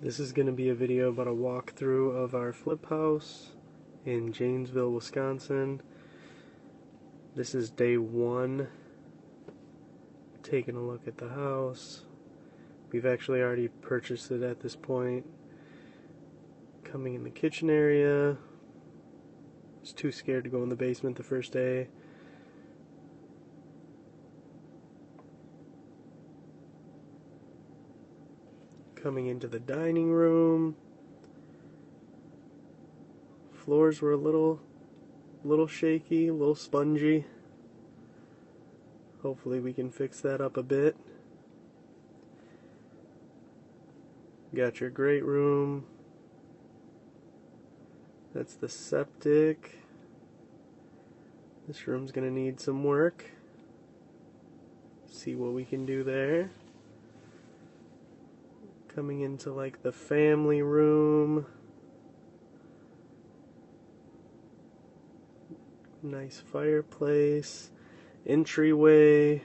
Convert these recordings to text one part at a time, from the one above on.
This is going to be a video about a walkthrough of our flip house in Janesville, Wisconsin. This is day one, taking a look at the house. We've actually already purchased it at this point. Coming in the kitchen area. I was too scared to go in the basement the first day. Coming into the dining room. Floors were a little shaky, a little spongy. Hopefully we can fix that up a bit. Got your great room. That's the septic. This room's gonna need some work. See what we can do there. Coming into like the family room. Nice fireplace. Entryway.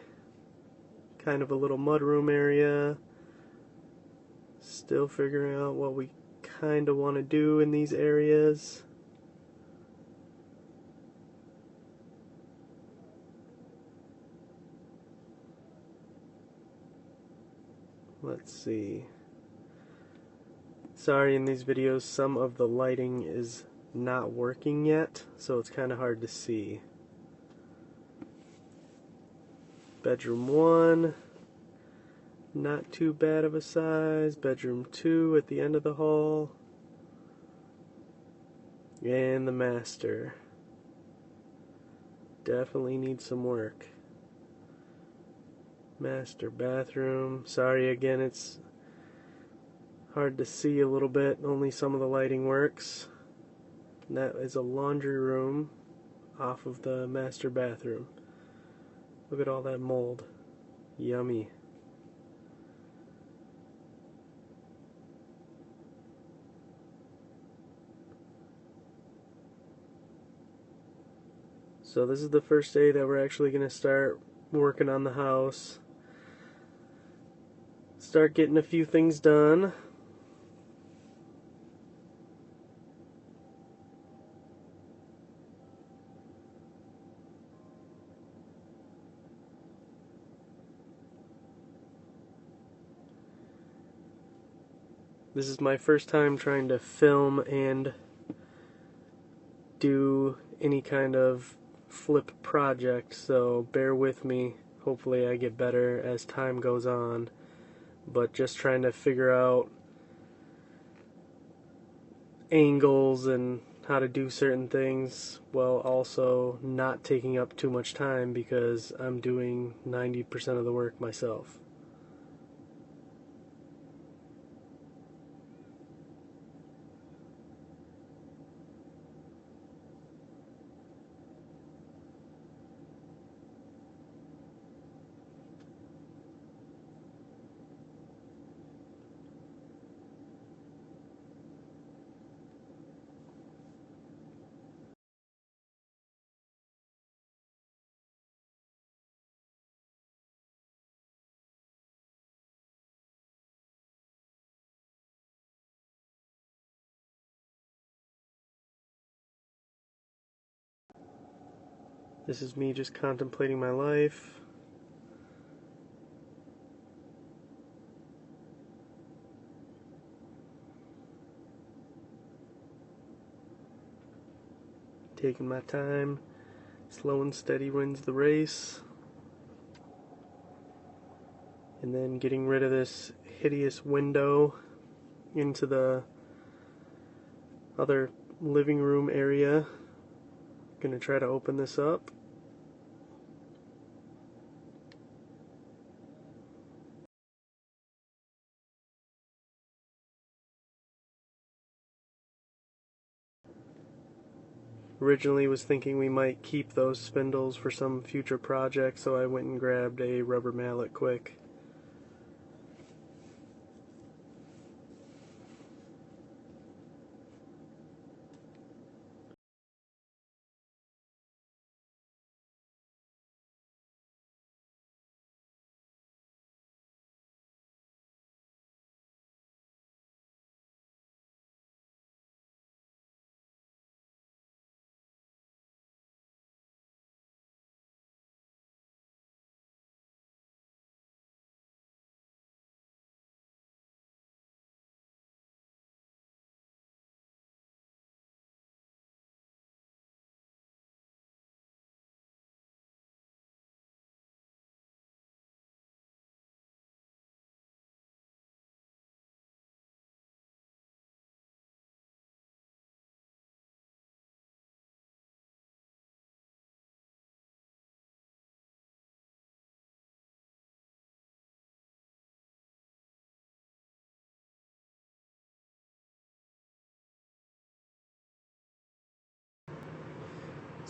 Kind of a little mudroom area. Still figuring out what we kind of want to do in these areas. Let's see. Sorry, in these videos some of the lighting is not working yet, so it's kind of hard to see. Bedroom 1, not too bad of a size. Bedroom 2 at the end of the hall. And the master. Definitely needs some work. Master bathroom. Sorry again, it's hard to see a little bit. Only some of the lighting works. And that is a laundry room off of the master bathroom. Look at all that mold. Yummy. So this is the first day that we're actually going to start working on the house. Start getting a few things done. This is my first time trying to film and do any kind of flip project, so bear with me. Hopefully I get better as time goes on, but just trying to figure out angles and how to do certain things while also not taking up too much time because I'm doing 90% of the work myself. This is me just contemplating my life. Taking my time. Slow and steady wins the race. And then getting rid of this hideous window into the other living room area. Gonna try to open this up. Originally was thinking we might keep those spindles for some future project, so I went and grabbed a rubber mallet quick.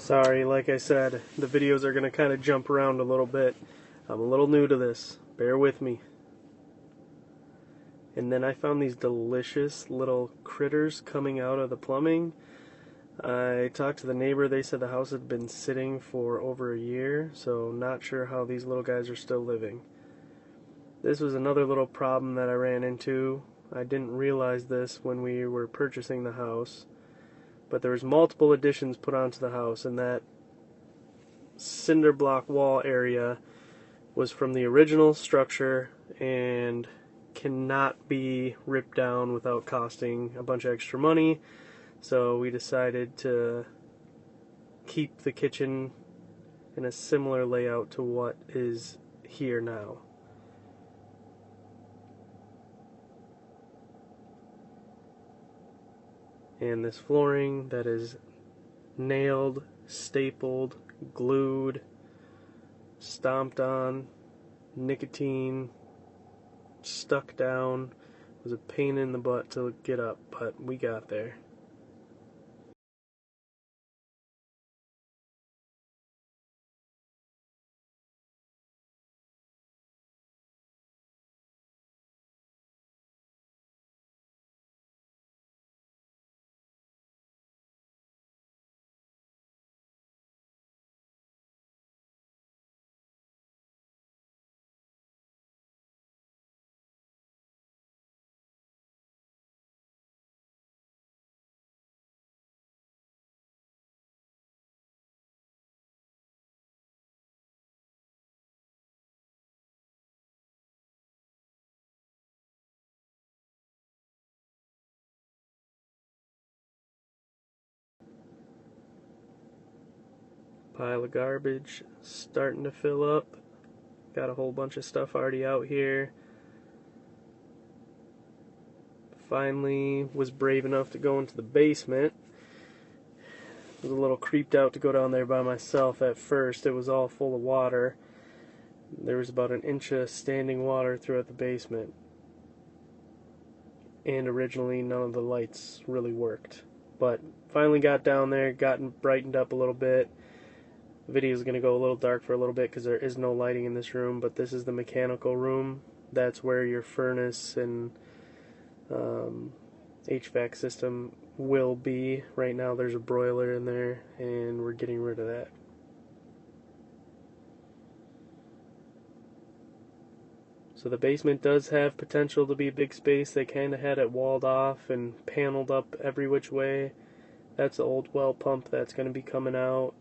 Sorry, like I said, the videos are going to kind of jump around a little bit. I'm a little new to this. Bear with me. And then I found these delicious little critters coming out of the plumbing. I talked to the neighbor. They said the house had been sitting for over a year, so not sure how these little guys are still living. This was another little problem that I ran into. I didn't realize this when we were purchasing the house, but there was multiple additions put onto the house, and that cinder block wall area was from the original structure and cannot be ripped down without costing a bunch of extra money. So we decided to keep the kitchen in a similar layout to what is here now. And this flooring that is nailed, stapled, glued, stomped on, nicotine, stuck down, was a pain in the butt to get up, but we got there. Pile of garbage starting to fill up. Got a whole bunch of stuff already out here. Finally was brave enough to go into the basement. Was a little creeped out to go down there by myself at first. It was all full of water. There was about an inch of standing water throughout the basement. And originally none of the lights really worked. But finally got down there, gotten brightened up a little bit. The video is going to go a little dark for a little bit because there is no lighting in this room, but this is the mechanical room. That's where your furnace and HVAC system will be. Right now there's a broiler in there, and we're getting rid of that. So the basement does have potential to be a big space. They kind of had it walled off and paneled up every which way. That's the old well pump that's going to be coming out.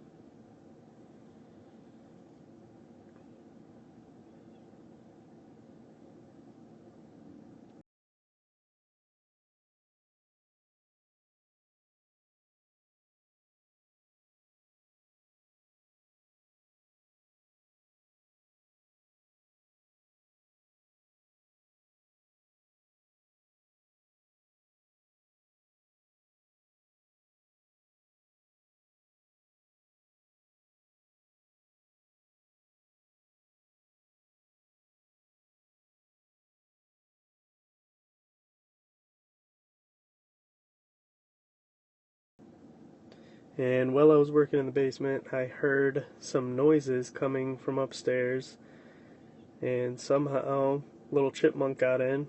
And while I was working in the basement, I heard some noises coming from upstairs, and somehow little chipmunk got in.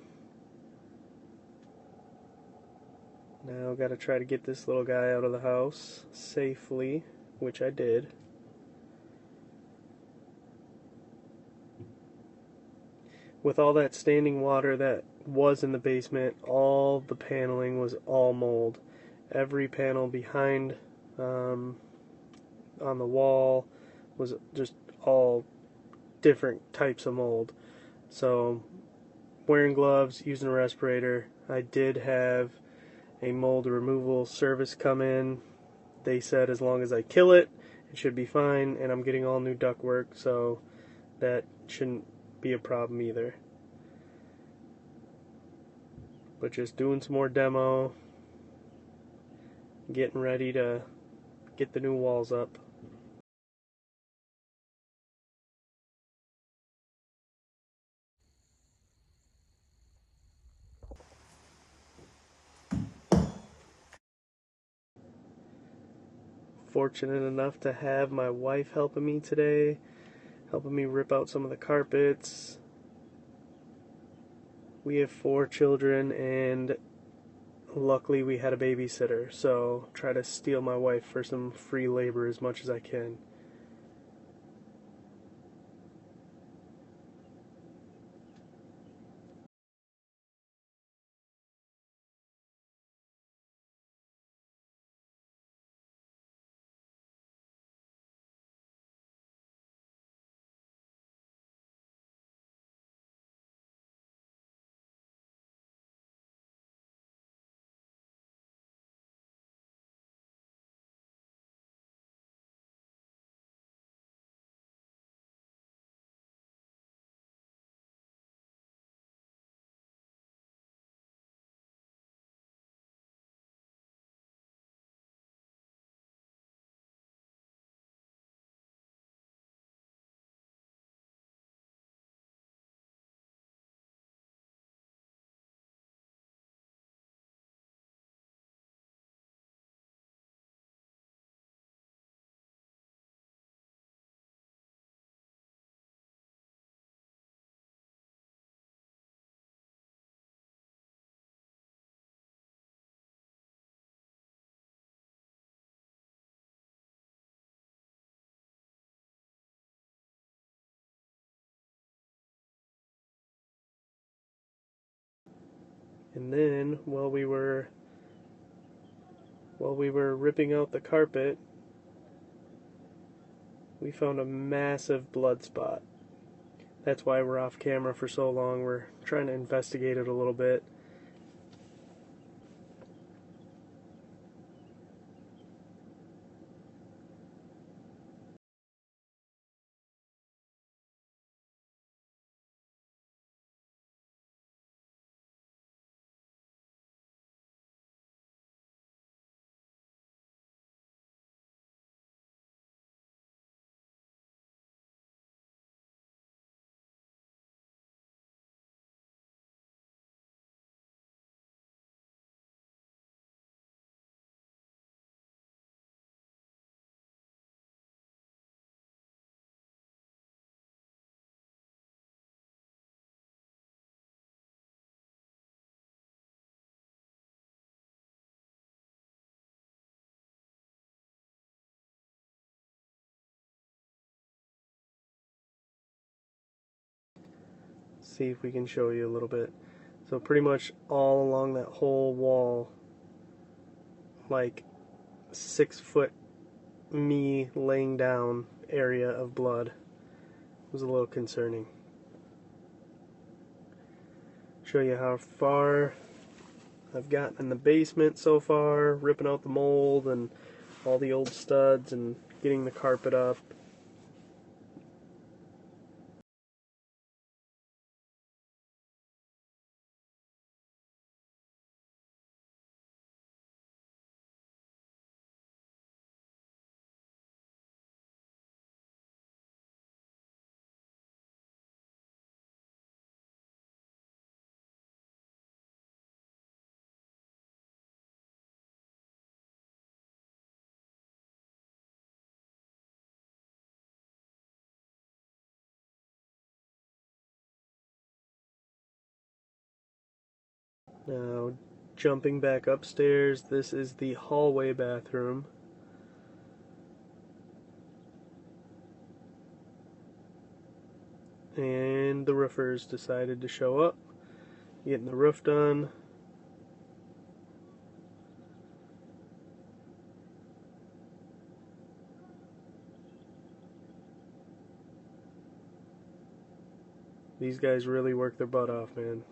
Now gotta try to get this little guy out of the house safely, which I did. With all that standing water that was in the basement, all the paneling was all mold. Every panel behind on the wall was just all different types of mold. So wearing gloves, using a respirator. I did have a mold removal service come in. They said as long as I kill it, it should be fine, and I'm getting all new ductwork, so that shouldn't be a problem either. But just doing some more demo, getting ready to get the new walls up. fortunate enough to have my wife helping me today, helping me rip out some of the carpets. We have 4 children, and luckily we had a babysitter, so try to steal my wife for some free labor as much as I can. And then while we were ripping out the carpet, we found a massive blood spot. That's why we're off camera for so long. We're trying to investigate it a little bit. See if we can show you a little bit. So pretty much all along that whole wall, like 6 foot me laying down area of blood, was a little concerning. Show you how far I've gotten in the basement so far, ripping out the mold and all the old studs and getting the carpet up. Now, jumping back upstairs, this is the hallway bathroom. And the roofers decided to show up, getting the roof done. These guys really work their butt off, man.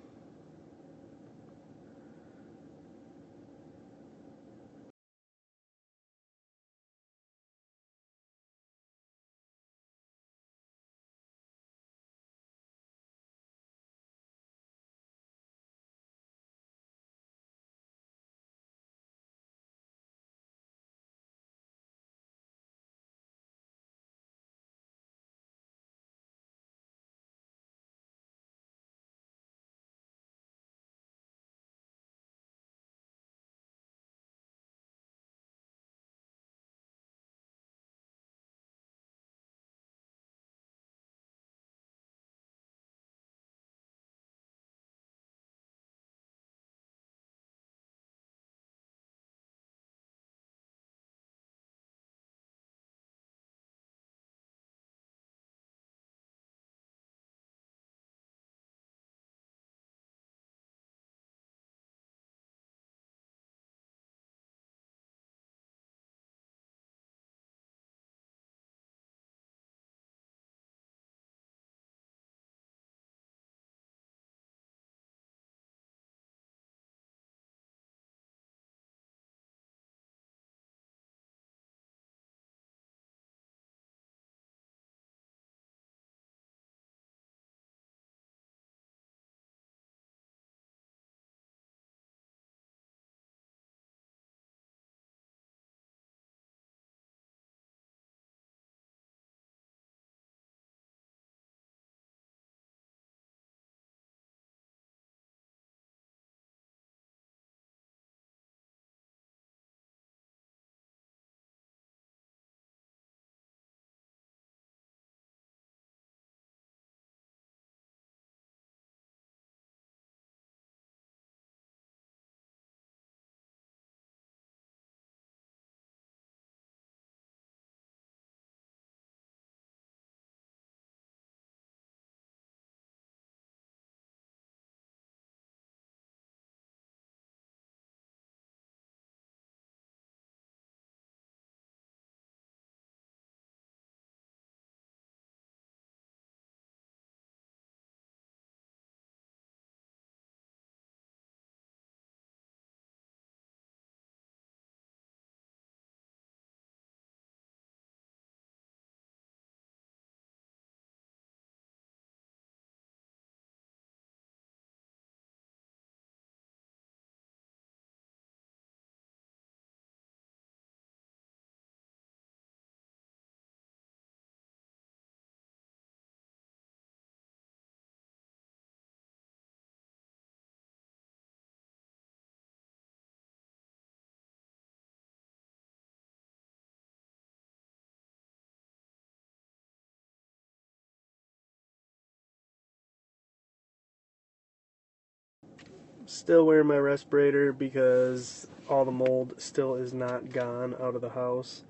Still wearing my respirator because all the mold still is not gone out of the house.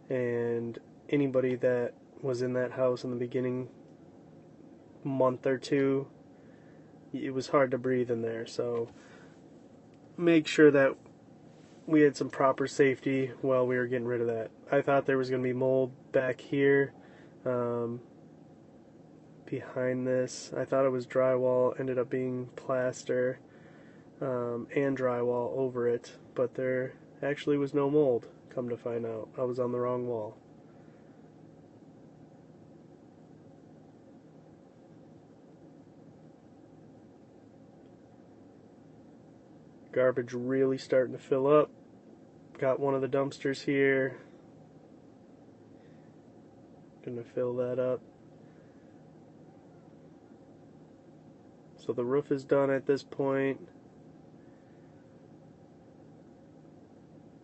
And anybody that was in that house in the beginning month or two, it was hard to breathe in there. So make sure that we had some proper safety while we were getting rid of that. I thought there was going to be mold back here behind this. I thought it was drywall, ended up being plaster and drywall over it, but there actually was no mold, come to find out. I was on the wrong wall. Garbage really starting to fill up. Got one of the dumpsters here. Gonna fill that up. So the roof is done at this point.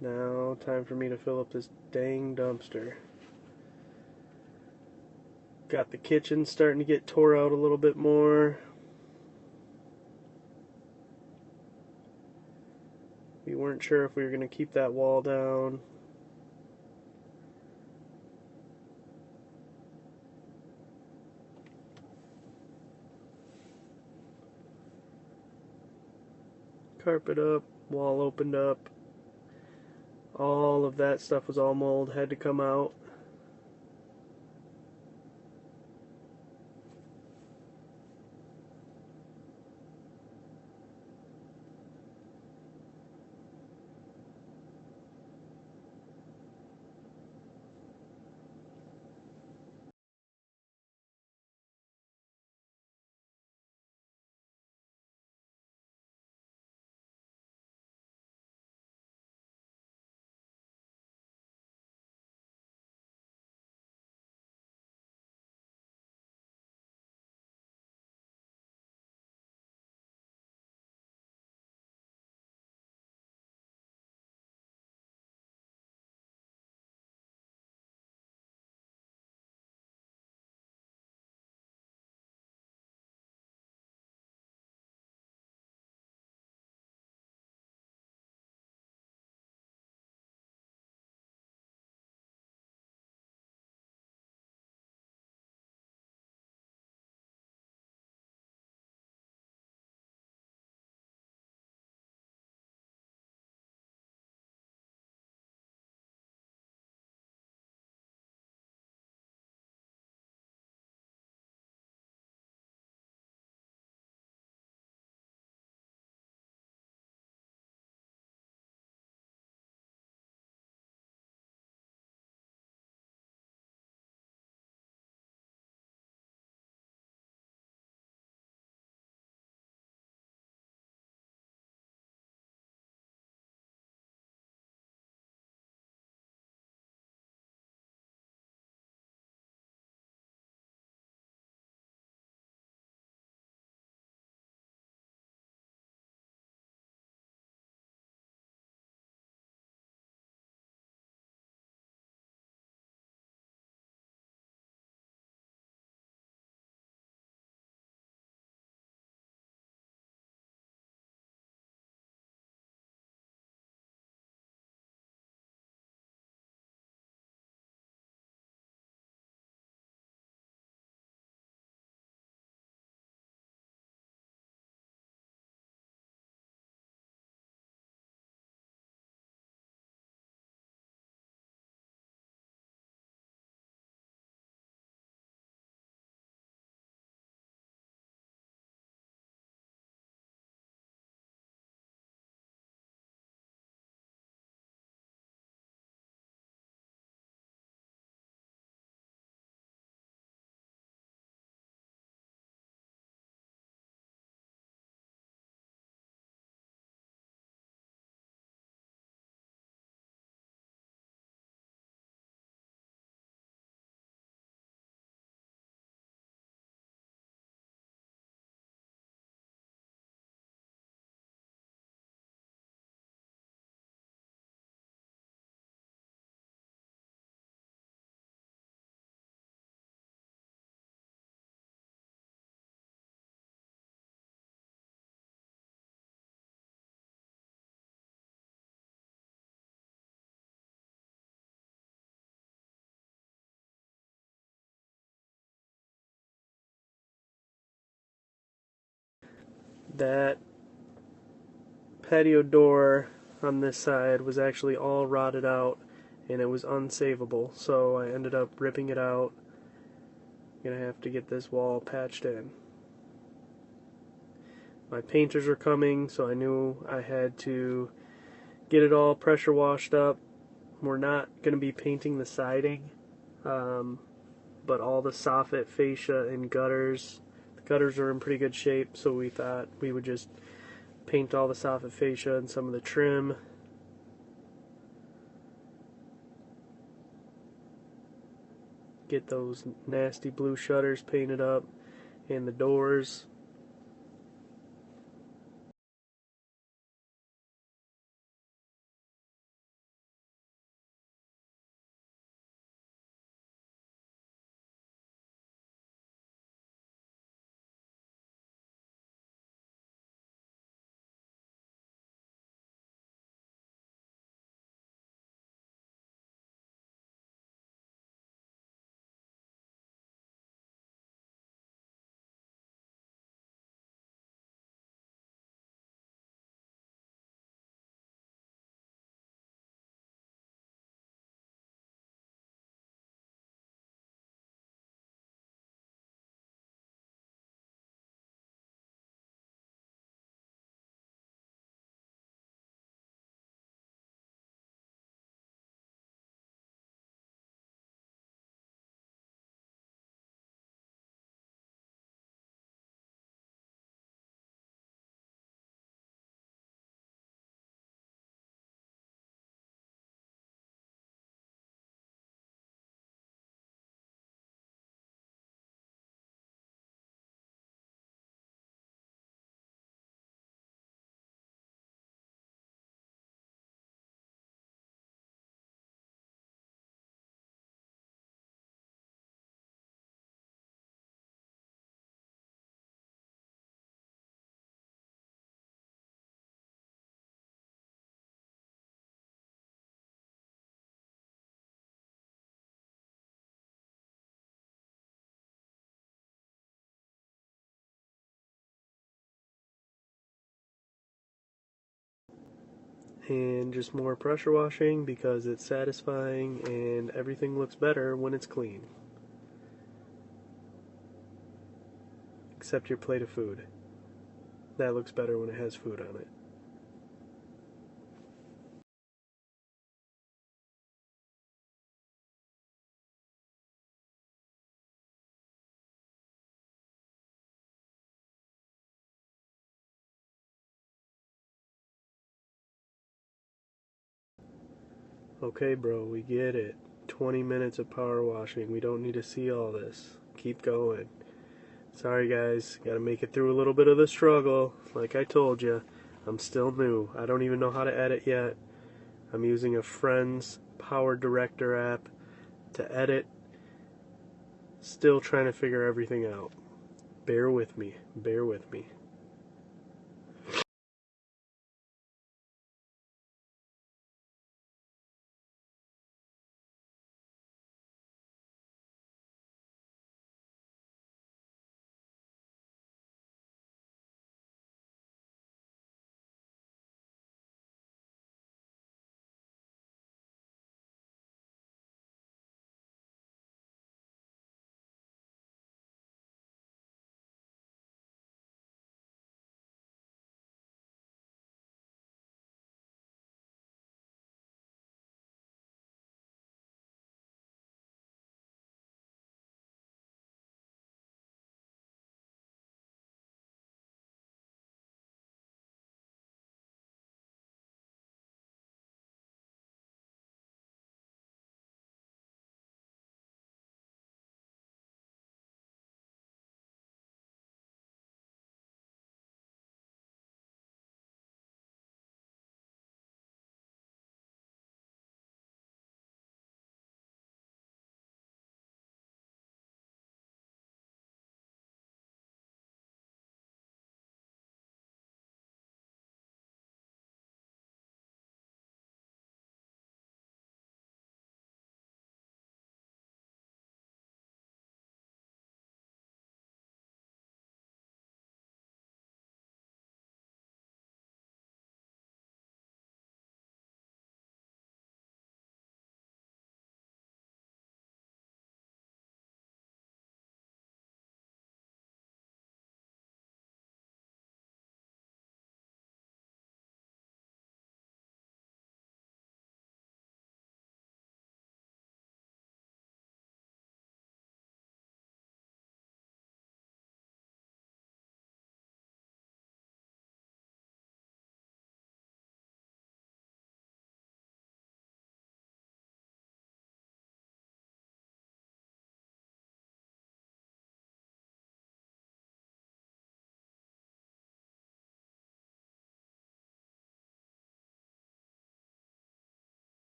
Now, time for me to fill up this dang dumpster. Got the kitchen starting to get tore out a little bit more. We weren't sure if we were going to keep that wall down. Carpet up, wall opened up. All of that stuff was all mold, had to come out. That patio door on this side was actually all rotted out and it was unsavable, so I ended up ripping it out. Gonna have to get this wall patched in. My painters are coming, so I knew I had to get it all pressure washed up. We're not gonna be painting the siding, but all the soffit, fascia, and gutters. The gutters are in pretty good shape, so we thought we would just paint all the soffit fascia and some of the trim. Get those nasty blue shutters painted up and the doors. And just more pressure washing because it's satisfying and everything looks better when it's clean. Except your plate of food. That looks better when it has food on it. Okay, bro, we get it. 20 minutes of power washing. We don't need to see all this. Keep going. Sorry, guys. Gotta make it through a little bit of the struggle. Like I told you, I'm still new. I don't even know how to edit yet. I'm using a friend's Power Director app to edit. Still trying to figure everything out. Bear with me. Bear with me.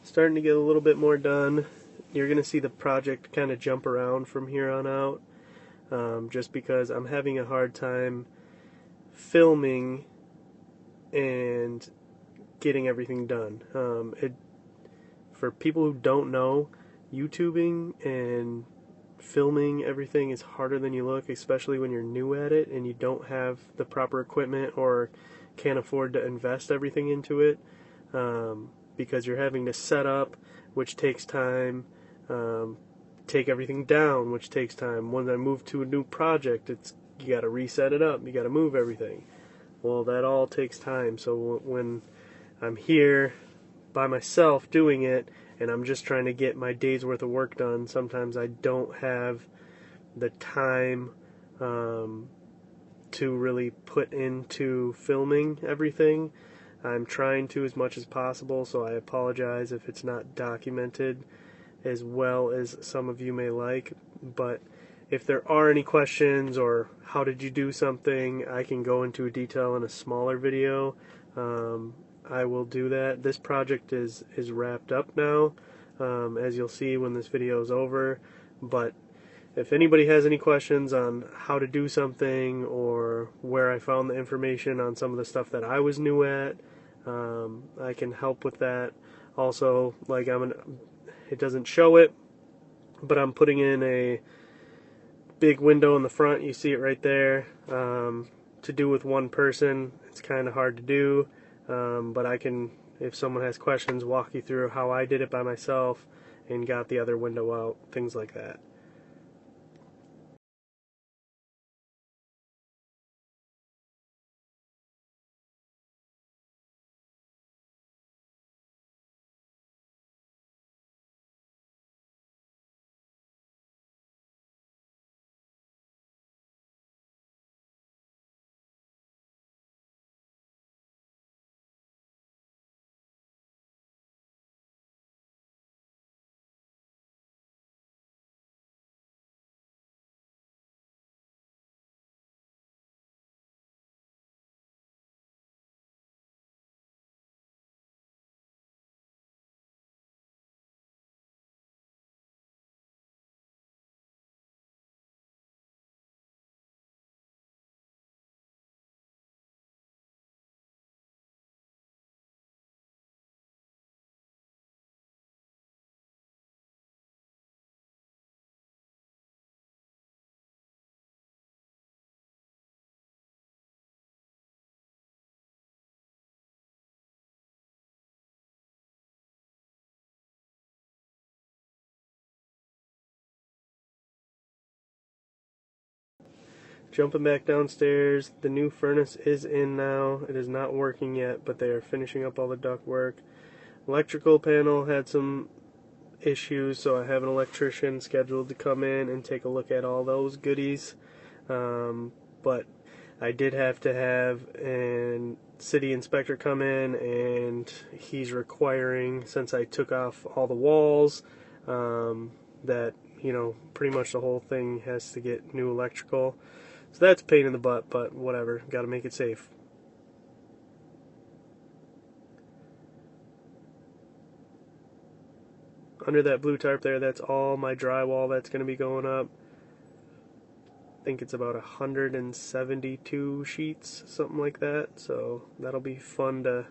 starting to get a little bit more done. You're going to see the project kind of jump around from here on out, just because I'm having a hard time filming and getting everything done. For people who don't know, YouTubing and filming everything is harder than you look, especially when you're new at it and you don't have the proper equipment or can't afford to invest everything into it, because you're having to set up, which takes time, take everything down, which takes time. When I move to a new project, you got to reset it up, you got to move everything. Well, that all takes time. So when I'm here by myself doing it and I'm just trying to get my day's worth of work done, sometimes I don't have the time to really put into filming everything. I'm trying to as much as possible, so I apologize if it's not documented as well as some of you may like. But if there are any questions or how did you do something, I can go into detail in a smaller video. I will do that. This project is wrapped up now, as you'll see when this video is over. But if anybody has any questions on how to do something or where I found the information on some of the stuff that I was new at, I can help with that. Also, like it doesn't show it, but I'm putting in a big window in the front. You see it right there. To do with one person, it's kind of hard to do. But I can, if someone has questions, walk you through how I did it by myself and got the other window out, things like that. Jumping back downstairs, the new furnace is in now. It is not working yet, but they are finishing up all the duct work. Electrical panel had some issues, so I have an electrician scheduled to come in and take a look at all those goodies. But I did have to have a city inspector come in, and he's requiring, since I took off all the walls, that, pretty much the whole thing has to get new electrical. So that's a pain in the butt, but whatever, gotta make it safe. Under that blue tarp there, that's all my drywall that's going to be going up. I think it's about 172 sheets, something like that. So that'll be fun to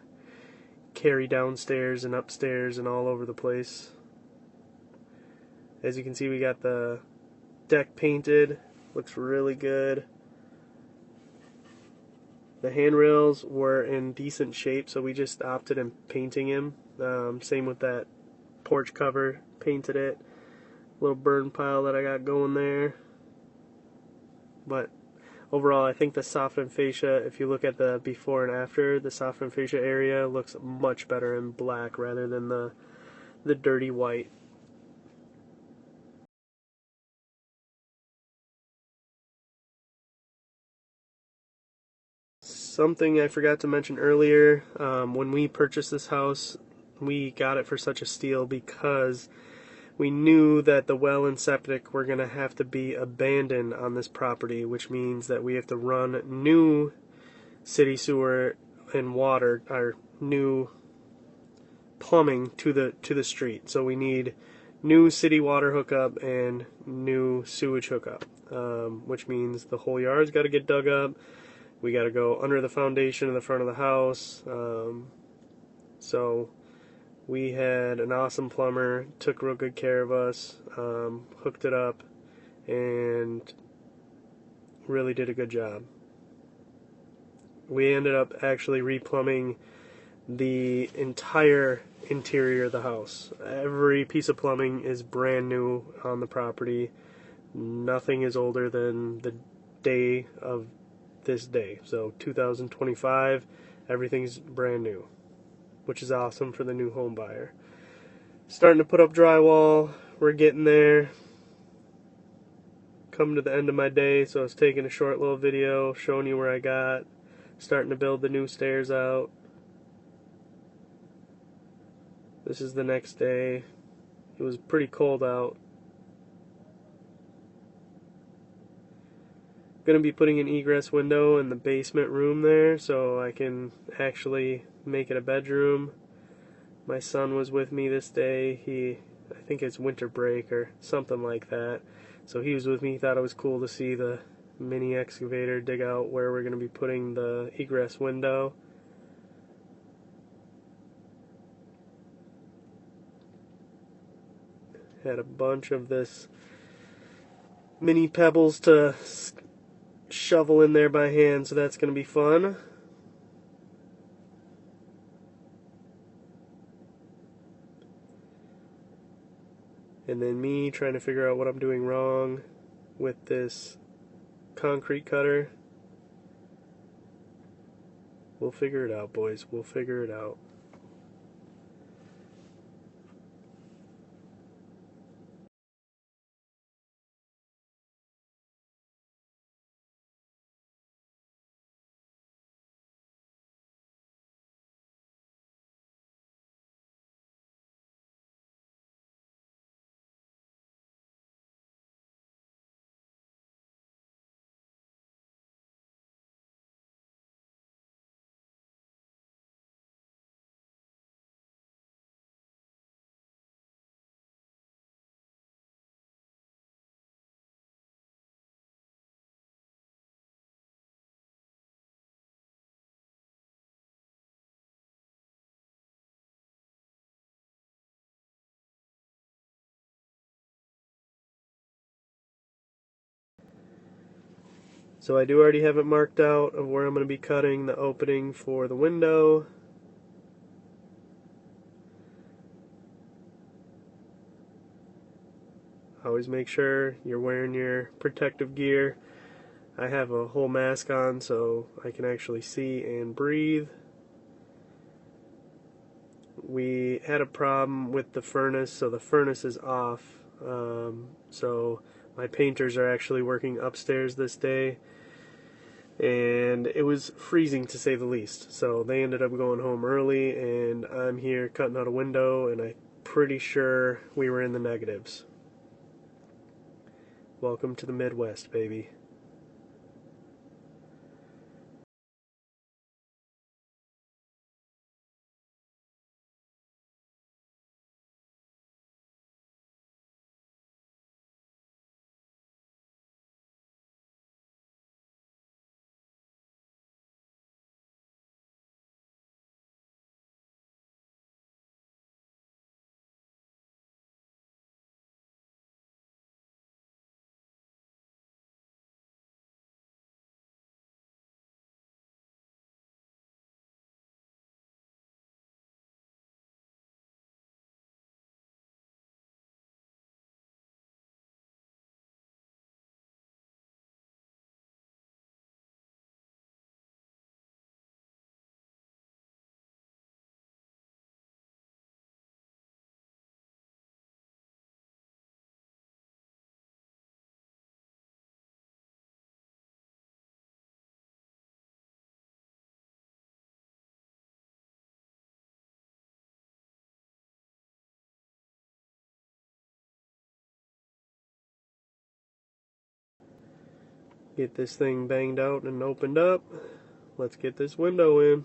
carry downstairs and upstairs and all over the place. As you can see, we got the deck painted. Looks really good. The handrails were in decent shape, so we just opted in painting him. Same with that porch cover, painted it. Little burn pile that I got going there. But overall, I think the softened fascia, if you look at the before and after, the softened fascia area looks much better in black rather than the dirty white. Something I forgot to mention earlier, when we purchased this house, we got it for such a steal because we knew that the well and septic were going to have to be abandoned on this property, which means that we have to run new city sewer and water, our new plumbing to the street. So we need new city water hookup and new sewage hookup, which means the whole yard's got to get dug up. We got to go under the foundation in the front of the house. So we had an awesome plumber, took real good care of us, hooked it up, and really did a good job. We ended up actually replumbing the entire interior of the house. Every piece of plumbing is brand new on the property. Nothing is older than the day of this day. So 2025, everything's brand new, which is awesome for the new home buyer. Starting to put up drywall. We're getting there. Coming to the end of my day, so I was taking a short little video showing you where I got. Starting to build the new stairs out. This is the next day. It was pretty cold out. Gonna be putting an egress window in the basement room there so I can actually make it a bedroom. My son was with me this day. I think it's winter break or something like that. So he was with me. He thought it was cool to see the mini excavator dig out where we're gonna be putting the egress window. Had a bunch of this mini pebbles to shovel in there by hand, so that's going to be fun. And then me trying to figure out what I'm doing wrong with this concrete cutter. We'll figure it out, boys. We'll figure it out. So I do already have it marked out of where I'm going to be cutting the opening for the window. Always make sure you're wearing your protective gear. I have a whole mask on so I can actually see and breathe. We had a problem with the furnace, so the furnace is off. So my painters are actually working upstairs this day, and it was freezing to say the least. So they ended up going home early, and I'm here cutting out a window, and I'm pretty sure we were in the negatives. Welcome to the Midwest, baby. Get this thing banged out and opened up. Let's get this window in.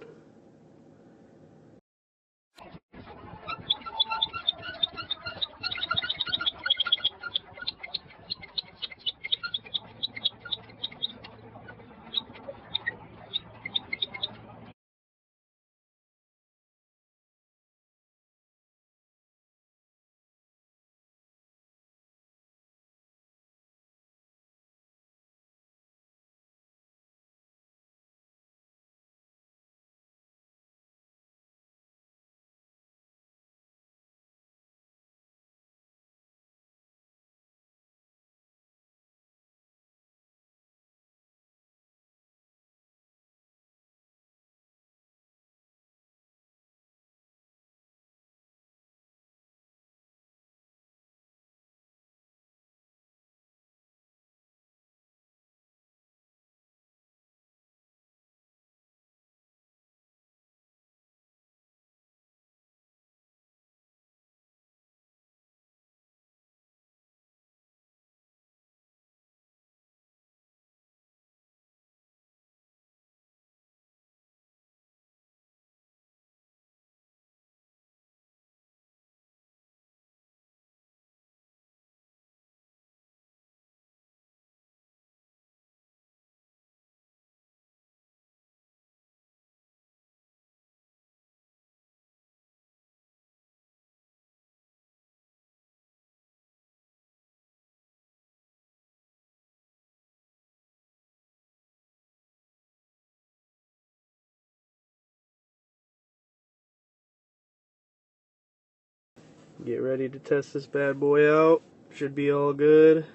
Get ready to test this bad boy out. Should be all good.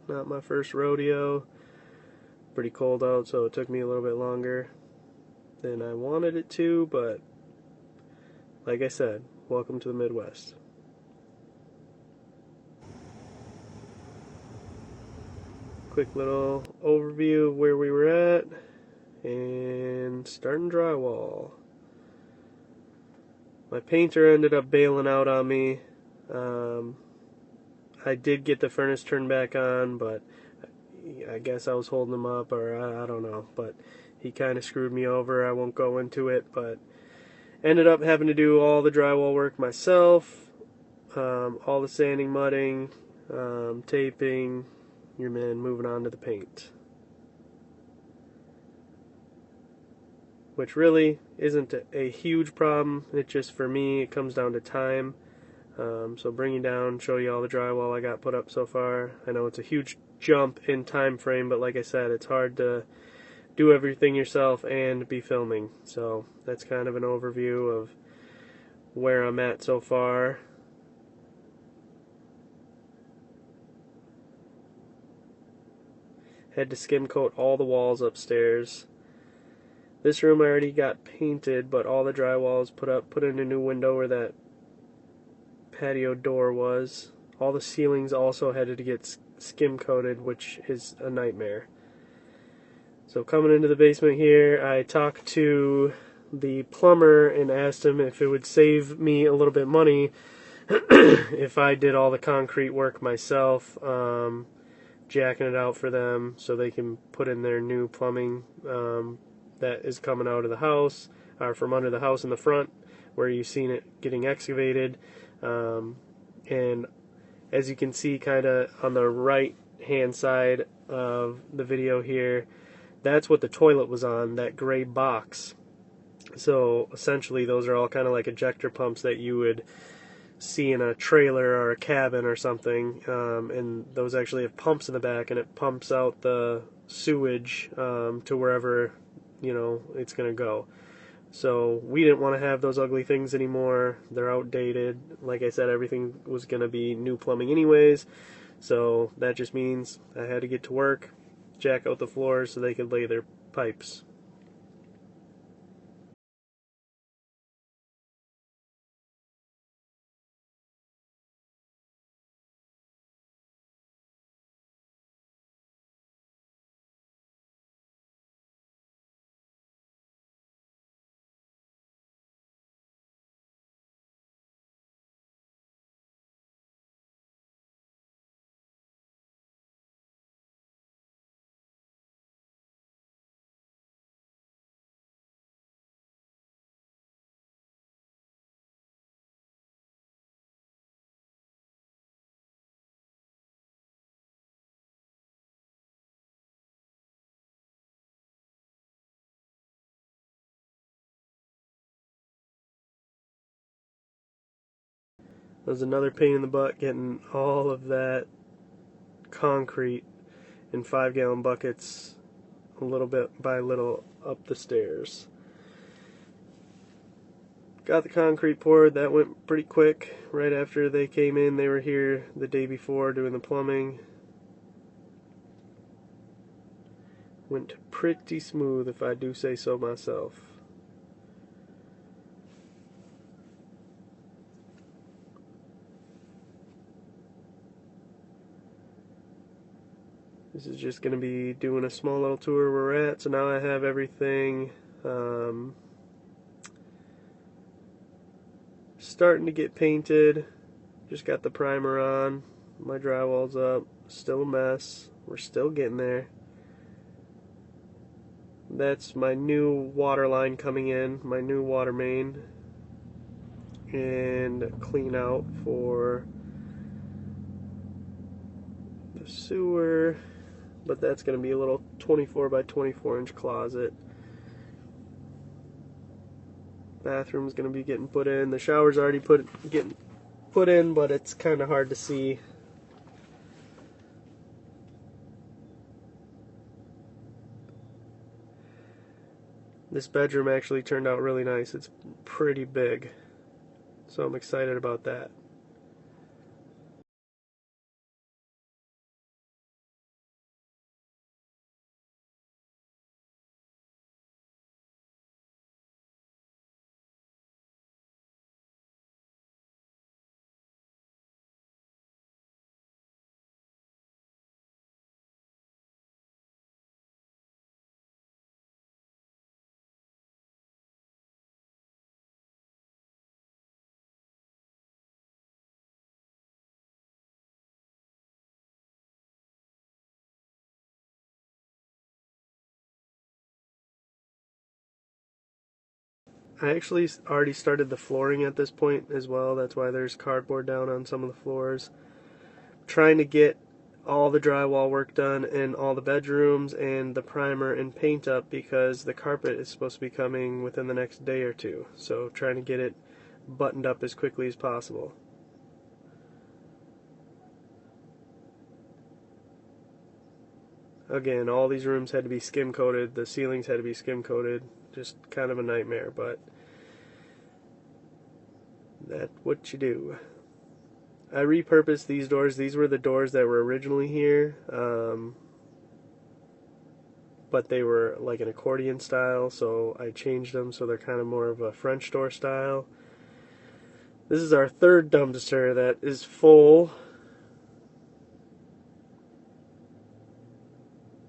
Not my first rodeo. Pretty cold out, so it took me a little bit longer than I wanted it to, but like I said, welcome to the Midwest. Quick little overview of where we were at, and starting drywall. My painter ended up bailing out on me. I did get the furnace turned back on, but I guess I was holding him up, or I don't know, but he kind of screwed me over. I won't go into it, but ended up having to do all the drywall work myself, all the sanding, mudding, taping, your man moving on to the paint. Which really isn't a huge problem. It just, for me, it comes down to time. So bring you down, show you all the drywall I got put up so far. I know it's a huge jump in time frame, but like I said, it's hard to do everything yourself and be filming. So that's kind of an overview of where I'm at so far. Had to skim coat all the walls upstairs. This room I already got painted, but all the drywall is put up, put in a new window where that patio door was. All the ceilings also had to get skim coated, which is a nightmare. So coming into the basement here, I talked to the plumber and asked him if it would save me a little bit money if I did all the concrete work myself, jacking it out for them so they can put in their new plumbing that is coming out of the house, or from under the house in the front where you've seen it getting excavated. And as you can see kind of on the right hand side of the video here, that's what the toilet was on, that gray box. So essentially those are all kind of like ejector pumps that you would see in a trailer or a cabin or something, and those actually have pumps in the back, and it pumps out the sewage to wherever, you know, it's going to go. So we didn't want to have those ugly things anymore. They're outdated. Like I said, everything was going to be new plumbing anyways. So that just means I had to get to work, jack out the floors so they could lay their pipes. It was another pain in the butt getting all of that concrete in 5-gallon buckets a little bit by little up the stairs. Got the concrete poured. That went pretty quick. Right after they came in, they were here the day before doing the plumbing. Went pretty smooth, if I do say so myself. This is just going to be doing a small little tour where we're at. So now I have everything starting to get painted. Just got the primer on. My drywall's up. Still a mess. We're still getting there. That's my new water line coming in, my new water main, and clean out for the sewer. But that's going to be a little 24 by 24 inch closet. Bathroom's going to be getting put in. The shower's already getting put in, but it's kind of hard to see. This bedroom actually turned out really nice. It's pretty big, so I'm excited about that. I actually already started the flooring at this point as well. That's why there's cardboard down on some of the floors. Trying to get all the drywall work done in all the bedrooms and the primer and paint up because the carpet is supposed to be coming within the next day or two. So trying to get it buttoned up as quickly as possible. Again, all these rooms had to be skim coated, the ceilings had to be skim coated, just kind of a nightmare, but that's what you do. I repurposed these doors. These were the doors that were originally here, but they were like an accordion style, so I changed them so they're kind of more of a French door style. This is our third dumpster that is full.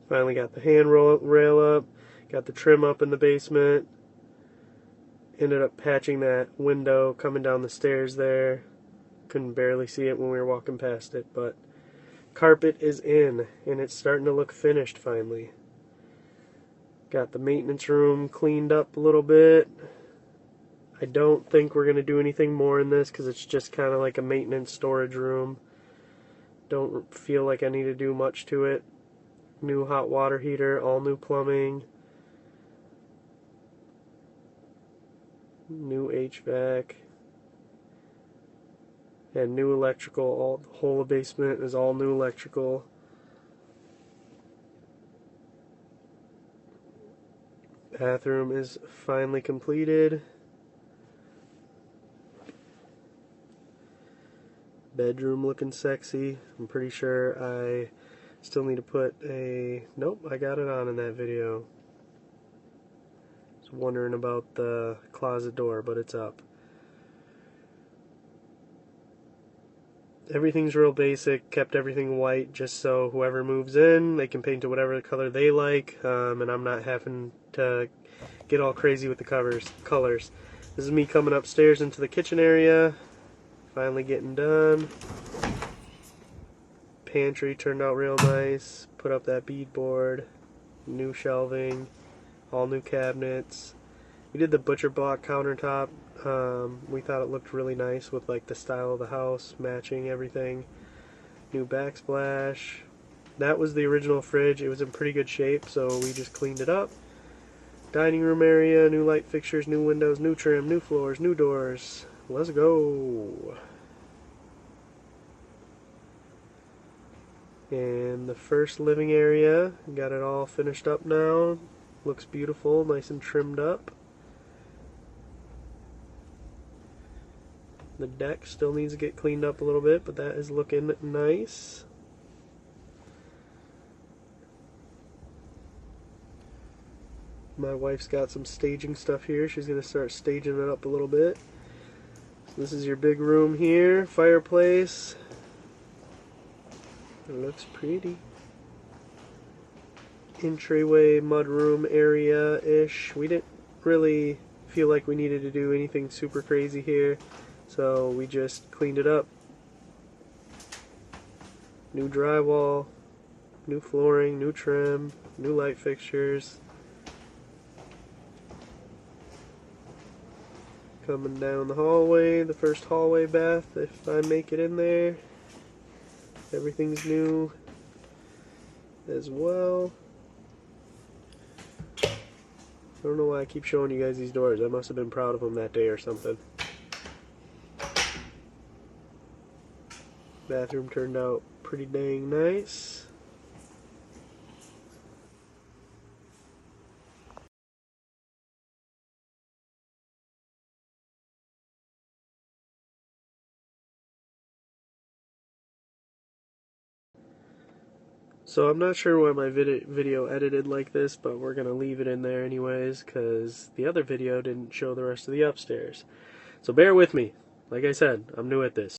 Finally got the handrail up, got the trim up in the basement. Ended up patching that window coming down the stairs there. Couldn't barely see it when we were walking past it, but carpet is in and it's starting to look finished finally. Got the maintenance room cleaned up a little bit. I don't think we're going to do anything more in this because it's just kind of like a maintenance storage room. Don't feel like I need to do much to it. New hot water heater, all new plumbing, new HVAC, and new electrical. All the whole basement is all new electrical. Bathroom is finally completed. Bedroom looking sexy. I'm pretty sure I still need to put a... Nope, I got it on in that video. I was wondering about the closet door, but it's up. Everything's real basic, kept everything white just so whoever moves in, they can paint it whatever color they like, and I'm not having to get all crazy with the colors. This is me coming upstairs into the kitchen area, finally getting done. Pantry turned out real nice, put up that beadboard, new shelving, all new cabinets. We did the butcher block countertop. We thought it looked really nice with like the style of the house matching everything. New backsplash. That was the original fridge. It was in pretty good shape, so we just cleaned it up. Dining room area, new light fixtures, new windows, new trim, new floors, new doors. Let's go. And the first living area, got it all finished up now. Looks beautiful, nice and trimmed up. The deck still needs to get cleaned up a little bit, but that is looking nice. My wife's got some staging stuff here. She's going to start staging it up a little bit. So this is your big room here, fireplace. It looks pretty. Entryway mudroom area-ish. We didn't really feel like we needed to do anything super crazy here, so we just cleaned it up. New drywall, new flooring, new trim, new light fixtures. Coming down the hallway, the first hallway bath, if I make it in there. Everything's new as well. I don't know why I keep showing you guys these doors. I must have been proud of them that day or something. Bathroom turned out pretty dang nice. So I'm not sure why my video edited like this, but we're going to leave it in there anyways, because the other video didn't show the rest of the upstairs. So bear with me. Like I said, I'm new at this.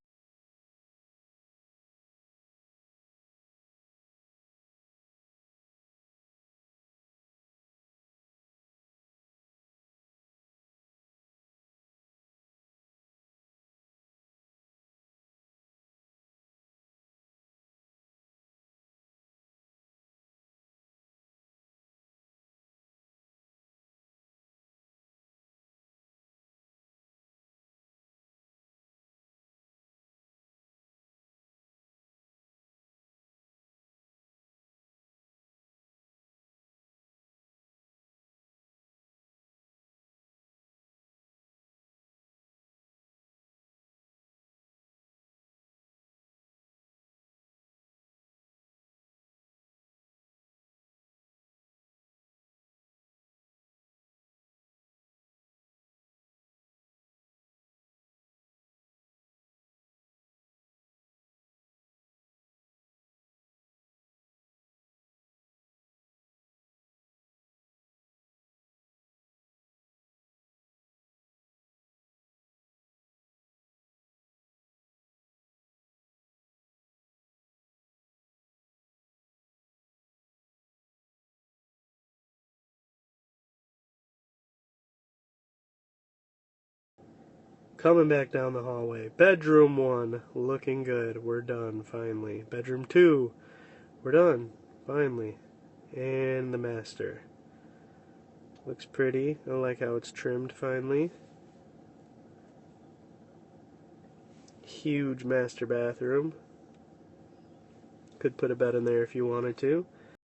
Coming back down the hallway. Bedroom 1, looking good. We're done, finally. Bedroom 2, we're done, finally. And the master. Looks pretty. I like how it's trimmed, finally. Huge master bathroom. Could put a bed in there if you wanted to.